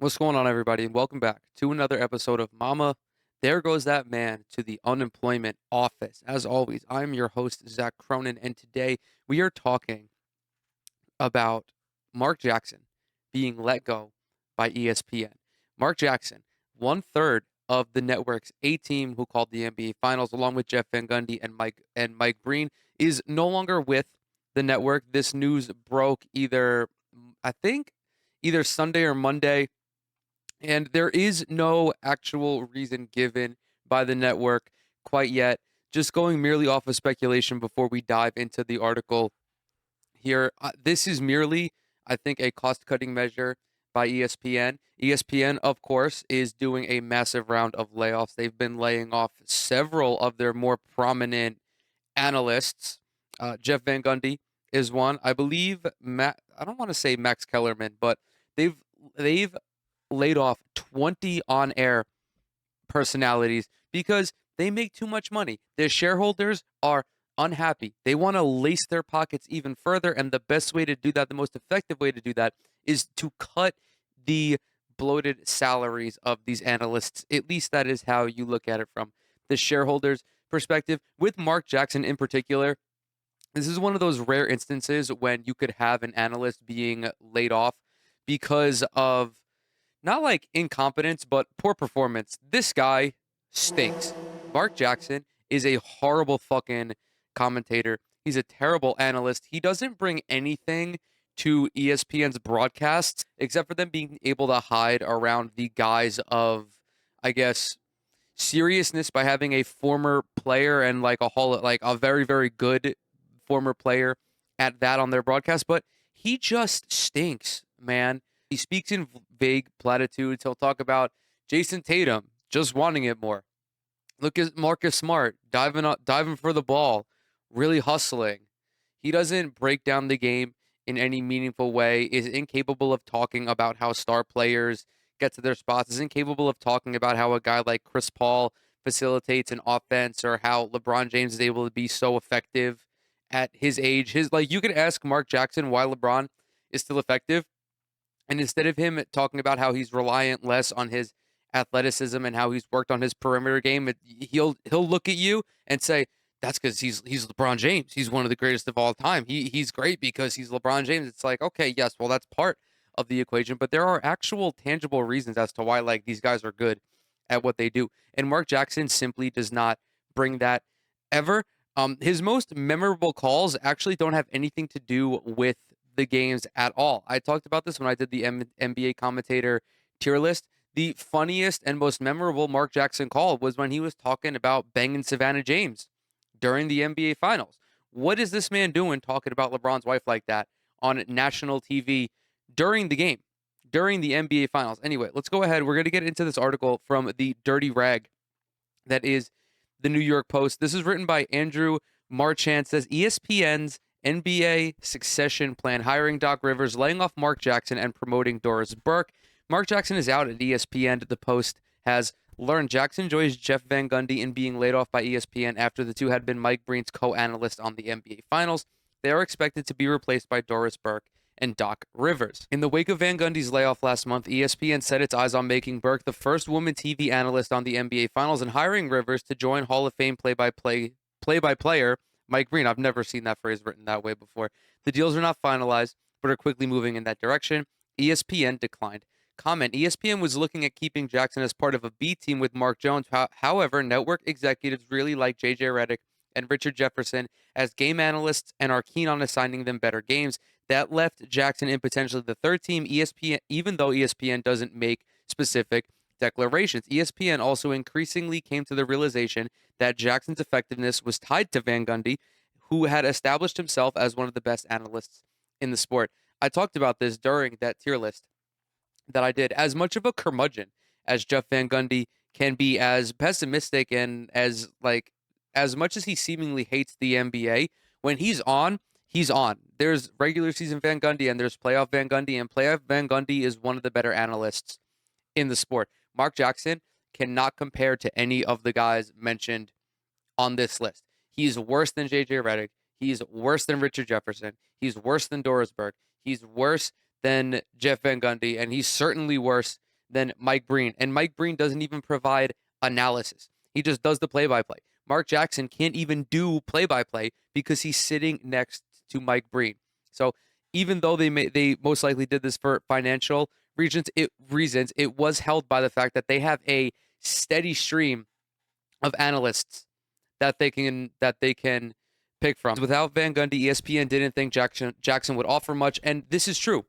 What's going on, everybody? And welcome back to another episode of Mama. There goes that man to the unemployment office. As always, I'm your host, Zach Cronin, and today we are talking about Mark Jackson being let go by ESPN. Mark Jackson, one third of the network's A team who called the NBA Finals, along with Jeff Van Gundy and Mike Breen, is no longer with the network. This news broke I think, either Sunday or Monday, and there is no actual reason given by the network quite yet. Just going merely off of speculation before we dive into the article here. This is merely, I think, a cost cutting measure by ESPN. ESPN, of course, is doing a massive round of layoffs. They've been laying off several of their more prominent analysts. Jeff Van Gundy is one. I believe I don't want to say Max Kellerman, but they've they've laid off 20 on-air personalities because they make too much money. Their shareholders are unhappy. They want to lace their pockets even further, and the best way to do that, the most effective way to do that, is to cut the bloated salaries of these analysts. At least that is how you look at it from the shareholders' perspective. With Mark Jackson in particular, this is one of those rare instances when you could have an analyst being laid off because of not like incompetence, but poor performance. This guy stinks. Mark Jackson is a horrible fucking commentator. He's a terrible analyst. He doesn't bring anything to ESPN's broadcasts except for them being able to hide around the guise of, I guess, seriousness by having a former player and like a very, very good former player at that on their broadcast. But he just stinks, man. He speaks in vague platitudes. He'll talk about Jason Tatum just wanting it more. Look at Marcus Smart diving for the ball, really hustling. He doesn't break down the game in any meaningful way. Is incapable of talking about how star players get to their spots. Is incapable of talking about how a guy like Chris Paul facilitates an offense or how LeBron James is able to be so effective at his age. His like you could ask Mark Jackson why LeBron is still effective, and instead of him talking about how he's reliant less on his athleticism and how he's worked on his perimeter game, he'll look at you and say, "That's because he's LeBron James. He's one of the greatest of all time. He's great because he's LeBron James." It's like, okay, yes, well, that's part of the equation, but there are actual tangible reasons as to why like these guys are good at what they do, and Mark Jackson simply does not bring that ever. His most memorable calls actually don't have anything to do with the games at all. I talked about this when I did the NBA commentator tier list. The funniest and most memorable Mark Jackson call was when he was talking about banging Savannah James during the NBA Finals. What is this man doing talking about LeBron's wife like that on national TV during the game, during the NBA Finals? Anyway, let's go ahead. We're going to get into this article from the Dirty Rag that is the New York Post. This is written by Andrew Marchand. Says ESPN's NBA succession plan, hiring Doc Rivers, laying off Mark Jackson, and promoting Doris Burke. Mark Jackson is out at ESPN. The Post has learned Jackson joins Jeff Van Gundy in being laid off by ESPN after the two had been Mike Breen's co-analyst on the NBA Finals. They are expected to be replaced by Doris Burke and Doc Rivers. In the wake of Van Gundy's layoff last month, ESPN set its eyes on making Burke the first woman TV analyst on the NBA Finals and hiring Rivers to join Hall of Fame play-by-player Mike Breen. I've never seen that phrase written that way before. The deals are not finalized, but are quickly moving in that direction. ESPN declined comment. ESPN was looking at keeping Jackson as part of a B team with Mark Jones. However, network executives really like J.J. Redick and Richard Jefferson as game analysts and are keen on assigning them better games. That left Jackson in potentially the third team, ESPN, even though ESPN doesn't make specific declarations. ESPN also increasingly came to the realization that Jackson's effectiveness was tied to Van Gundy, who had established himself as one of the best analysts in the sport. I talked about this during that tier list that I did. As much of a curmudgeon as Jeff Van Gundy can be, as pessimistic and as much as he seemingly hates the NBA, when he's on, he's on. There's regular season Van Gundy and there's playoff Van Gundy, and playoff Van Gundy is one of the better analysts in the sport. Mark Jackson cannot compare to any of the guys mentioned on this list. He's worse than J.J. Redick. He's worse than Richard Jefferson. He's worse than Doris Burke. He's worse than Jeff Van Gundy, and he's certainly worse than Mike Breen. And Mike Breen doesn't even provide analysis. He just does the play-by-play. Mark Jackson can't even do play-by-play because he's sitting next to Mike Breen. So even though they most likely did this for financial reasons, it was held by the fact that they have a steady stream of analysts that they can pick from. Without Van Gundy, ESPN didn't think Jackson would offer much, and this is true.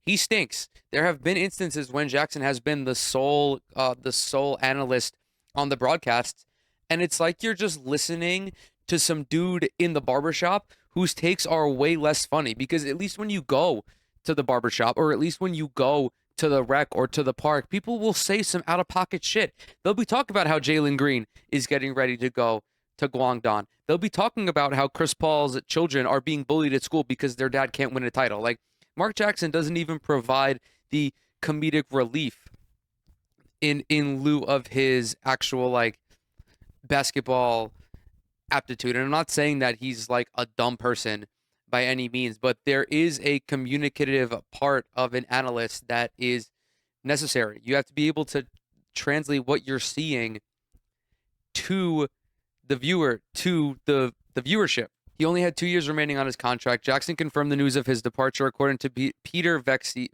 He stinks. There have been instances when Jackson has been the sole analyst on the broadcasts, and it's like you're just listening to some dude in the barbershop whose takes are way less funny, because at least when you go to the barbershop, or at least when you go to the rec or to the park, people will say some out-of-pocket shit. They'll be talking about how Jalen Green is getting ready to go to Guangdong. They'll be talking about how Chris Paul's children are being bullied at school because their dad can't win a title. Like, Mark Jackson doesn't even provide the comedic relief in lieu of his actual, like, basketball aptitude. And I'm not saying that he's like a dumb person by any means, but there is a communicative part of an analyst that is necessary. You have to be able to translate what you're seeing to the viewer, to the viewership. He only had 2 years remaining on his contract. Jackson confirmed the news of his departure, according to Peter Vessey's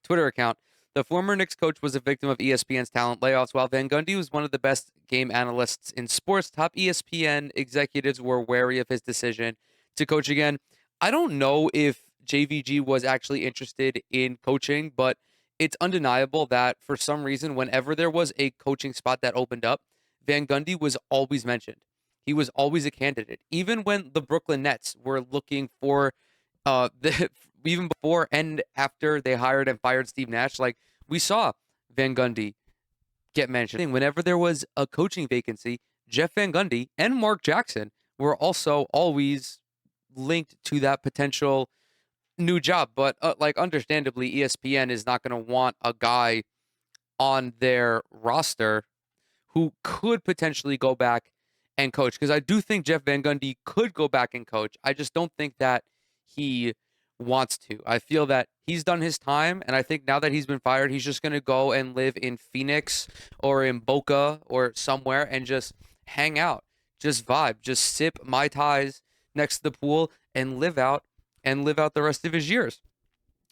Twitter account. The former Knicks coach was a victim of ESPN's talent layoffs. While Van Gundy was one of the best game analysts in sports, top ESPN executives were wary of his decision to coach again. I don't know if JVG was actually interested in coaching, but it's undeniable that for some reason, whenever there was a coaching spot that opened up, Van Gundy was always mentioned. He was always a candidate. Even when the Brooklyn Nets were looking for even before and after they hired and fired Steve Nash, like, we saw Van Gundy get mentioned. Whenever there was a coaching vacancy, Jeff Van Gundy and Mark Jackson were also always linked to that potential new job. But like, understandably, ESPN is not going to want a guy on their roster who could potentially go back and coach, because I do think Jeff Van Gundy could go back and coach. I just don't think that he wants to. I feel that he's done his time, and I think now that he's been fired, he's just going to go and live in Phoenix or in Boca or somewhere and just hang out, just vibe, just sip Mai Tais next to the pool and live out the rest of his years.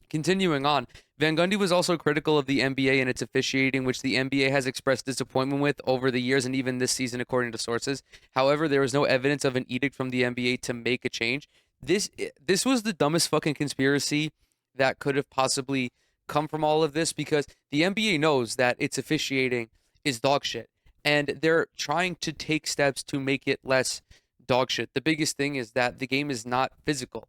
Continuing on, Van Gundy was also critical of the NBA and its officiating, which the NBA has expressed disappointment with over the years and even this season, according to sources. However, there was no evidence of an edict from the NBA to make a change. This was the dumbest fucking conspiracy that could have possibly come from all of this, because the NBA knows that its officiating is dog shit, and they're trying to take steps to make it less dog shit. The biggest thing is that the game is not physical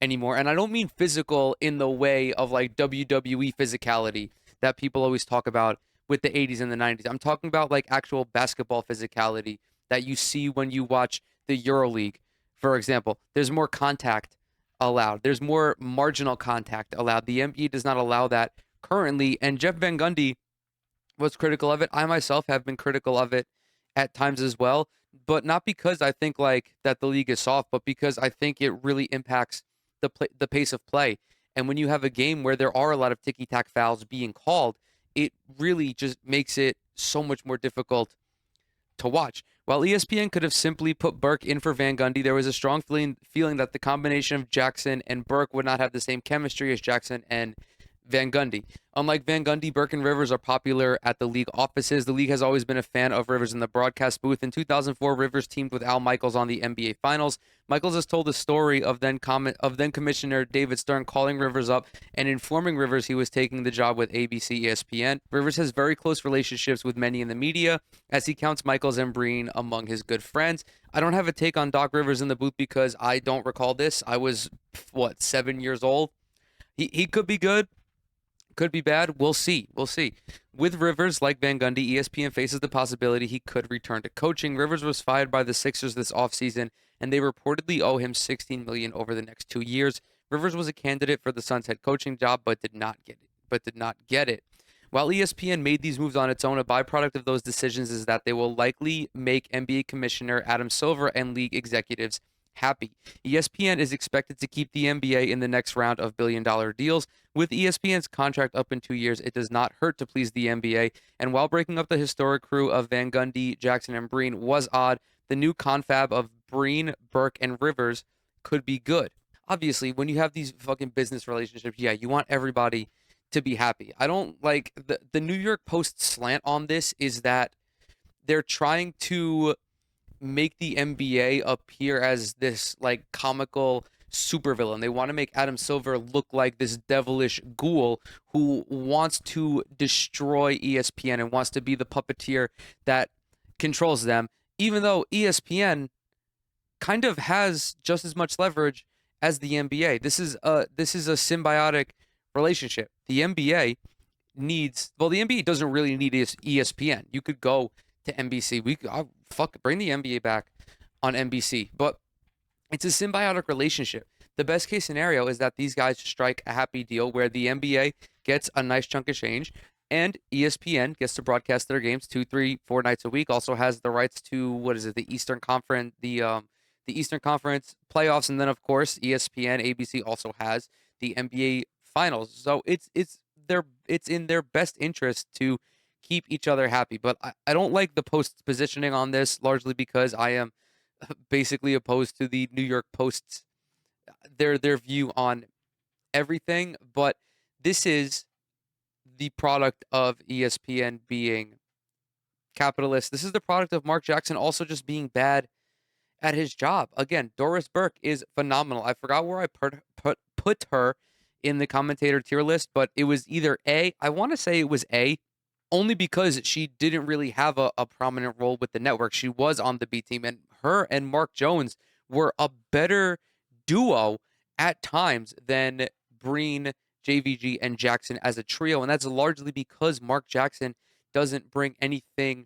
anymore, and I don't mean physical in the way of like WWE physicality that people always talk about with the 80s and the 90s. I'm talking about like actual basketball physicality that you see when you watch the EuroLeague, for example. There's more contact allowed. There's more marginal contact allowed. The NBA does not allow that currently, and Jeff Van Gundy was critical of it. I myself have been critical of it at times as well, but not because I think like that the league is soft, but because I think it really impacts the pace of play. And when you have a game where there are a lot of ticky-tack fouls being called, it really just makes it so much more difficult to watch. While ESPN could have simply put Burke in for Van Gundy, there was a strong feeling that the combination of Jackson and Burke would not have the same chemistry as Jackson and Van Gundy. Unlike Van Gundy, Burke and Rivers are popular at the league offices. The league has always been a fan of Rivers in the broadcast booth. In 2004, Rivers teamed with Al Michaels on the NBA Finals. Michaels has told the story of then Commissioner David Stern calling Rivers up and informing Rivers he was taking the job with ABC ESPN. Rivers has very close relationships with many in the media, as he counts Michaels and Breen among his good friends. I don't have a take on Doc Rivers in the booth because I don't recall this. I was, 7 years old? He could be good. Could be bad. We'll see. With Rivers, like Van Gundy, ESPN faces the possibility he could return to coaching. Rivers was fired by the Sixers this offseason, and they reportedly owe him $16 million over the next 2 years. Rivers was a candidate for the Suns head coaching job, but did not get it. While ESPN made these moves on its own, a byproduct of those decisions is that they will likely make NBA Commissioner Adam Silver and league executives happy. ESPN is expected to keep the NBA in the next round of billion-dollar deals. With ESPN's contract up in 2 years, it does not hurt to please the NBA. And while breaking up the historic crew of Van Gundy, Jackson, and Breen was odd, the new confab of Breen, Burke, and Rivers could be good. Obviously, when you have these fucking business relationships, yeah, you want everybody to be happy. I don't like the New York Post slant on this is that they're trying to make the NBA appear as this like comical supervillain. They want to make Adam Silver look like this devilish ghoul who wants to destroy ESPN and wants to be the puppeteer that controls them, even though ESPN kind of has just as much leverage as the NBA. This is a symbiotic relationship. The NBA needs the NBA doesn't really need ESPN. You could go to NBC. Bring the NBA back on NBC, but it's a symbiotic relationship. The best case scenario is that these guys strike a happy deal where the NBA gets a nice chunk of change and ESPN gets to broadcast their games 2, 3, 4 nights a week. Also has the rights to the Eastern Conference, the Eastern Conference playoffs, and then of course ESPN, ABC also has the NBA Finals. So it's in their best interest to keep each other happy. But I don't like the Post's positioning on this, largely because I am basically opposed to the New York Post's their view on everything. But this is the product of ESPN being capitalist. This is the product of Mark Jackson also just being bad at his job. Again, Doris Burke is phenomenal. I forgot where I put her in the commentator tier list, but it was either A. I want to say it was A, only because she didn't really have a prominent role with the network. She was on the B team, and her and Mark Jones were a better duo at times than Breen, JVG, and Jackson as a trio. And that's largely because Mark Jackson doesn't bring anything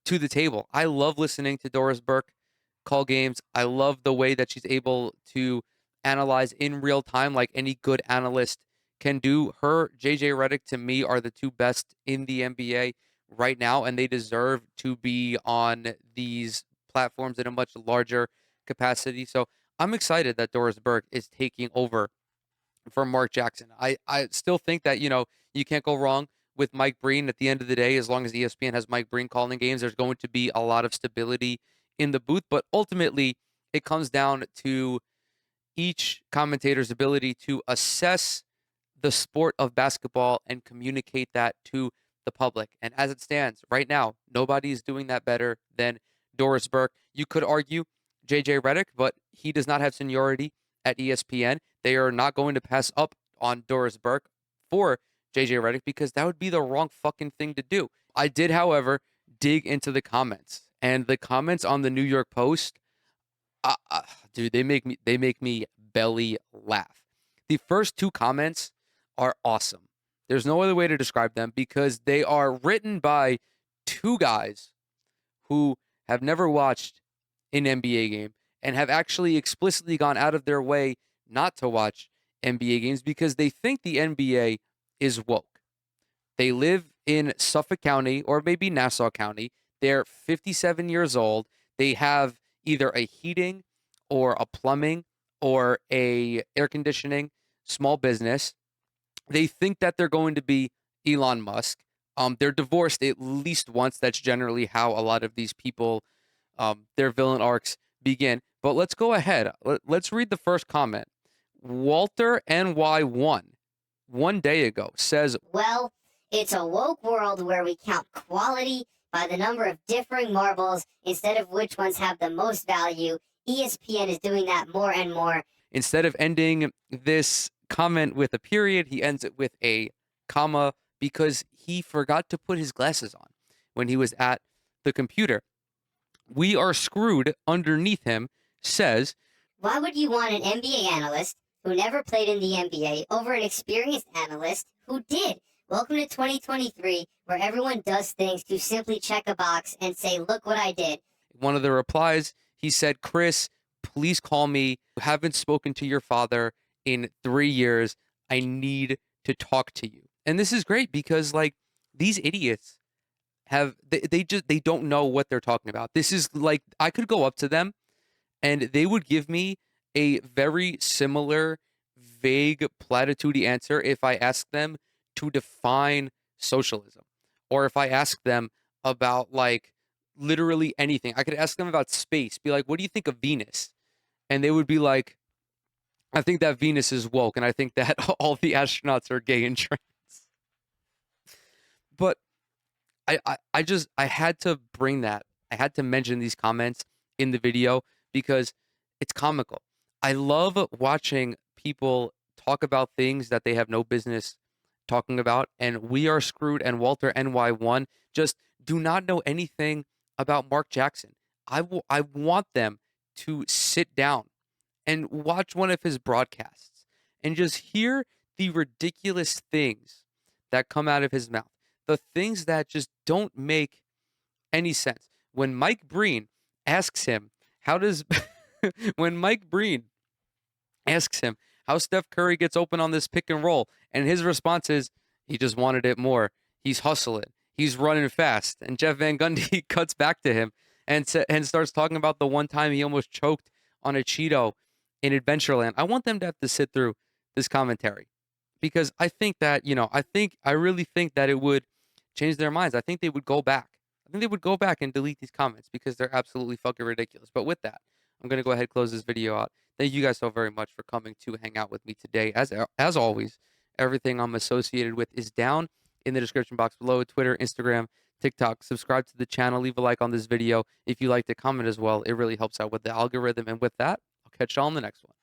to the table. I love listening to Doris Burke call games. I love the way that she's able to analyze in real time like any good analyst can do. Her, JJ Redick, to me, are the two best in the NBA right now, and they deserve to be on these platforms in a much larger capacity. So I'm excited that Doris Burke is taking over for Mark Jackson. I still think that, you can't go wrong with Mike Breen at the end of the day. As long as ESPN has Mike Breen calling games, there's going to be a lot of stability in the booth. But ultimately, it comes down to each commentator's ability to assess the sport of basketball and communicate that to the public. And as it stands right now, nobody is doing that better than Doris Burke. You could argue JJ Redick, but he does not have seniority at ESPN. They are not going to pass up on Doris Burke for JJ Redick because that would be the wrong fucking thing to do. I did, however, dig into the comments, and the comments on the New York Post, dude, they make me belly laugh. The first two comments are awesome. There's no other way to describe them because they are written by two guys who have never watched an NBA game and have actually explicitly gone out of their way not to watch NBA games because they think the NBA is woke. They live in Suffolk County or maybe Nassau County. They're 57 years old. They have either a heating or a plumbing or a air conditioning small business. They think that they're going to be Elon Musk. They're divorced at least once. That's generally how a lot of these people, their villain arcs begin. But let's go ahead. Let's read the first comment. Walter NY1, 1 day ago, says, well, it's a woke world where we count quality by the number of differing marbles instead of which ones have the most value. ESPN is doing that more and more. Instead of ending this comment with a period, he ends it with a comma because he forgot to put his glasses on when he was at the computer. We are screwed underneath him says, why would you want an NBA analyst who never played in the NBA over an experienced analyst who did? Welcome to 2023, where everyone does things to simply check a box and say, look what I did. One of the replies, he said, Chris, please call me. I haven't spoken to your father in 3 years. I need to talk to you. And this is great because like these idiots they don't know what they're talking about. This is like I could go up to them and they would give me a very similar, vague, platitude answer if I asked them to define socialism, or if I asked them about like literally anything. I could ask them about space, be like, "What do you think of Venus?" And they would be like, "I think that Venus is woke, and I think that all the astronauts are gay and trans." But I had to bring that. I had to mention these comments in the video because it's comical. I love watching people talk about things that they have no business talking about, and We Are Screwed and Walter NY1 just do not know anything about Mark Jackson. I want them to sit down and watch one of his broadcasts and just hear the ridiculous things that come out of his mouth, the things that just don't make any sense. When Mike Breen asks him, how does, when Mike Breen asks him how Steph Curry gets open on this pick and roll, and his response is, he just wanted it more. He's hustling. He's running fast. And Jeff Van Gundy cuts back to him and starts talking about the one time he almost choked on a Cheeto in Adventureland. I want them to have to sit through this commentary because I think that, I really think that it would change their minds. I think they would go back. I think they would go back and delete these comments because they're absolutely fucking ridiculous. But with that, I'm going to go ahead and close this video out. Thank you guys so very much for coming to hang out with me today. As always, everything I'm associated with is down in the description box below. Twitter, Instagram, TikTok. Subscribe to the channel. Leave a like on this video. If you like to comment as well, it really helps out with the algorithm. And with that, I'll catch y'all on the next one.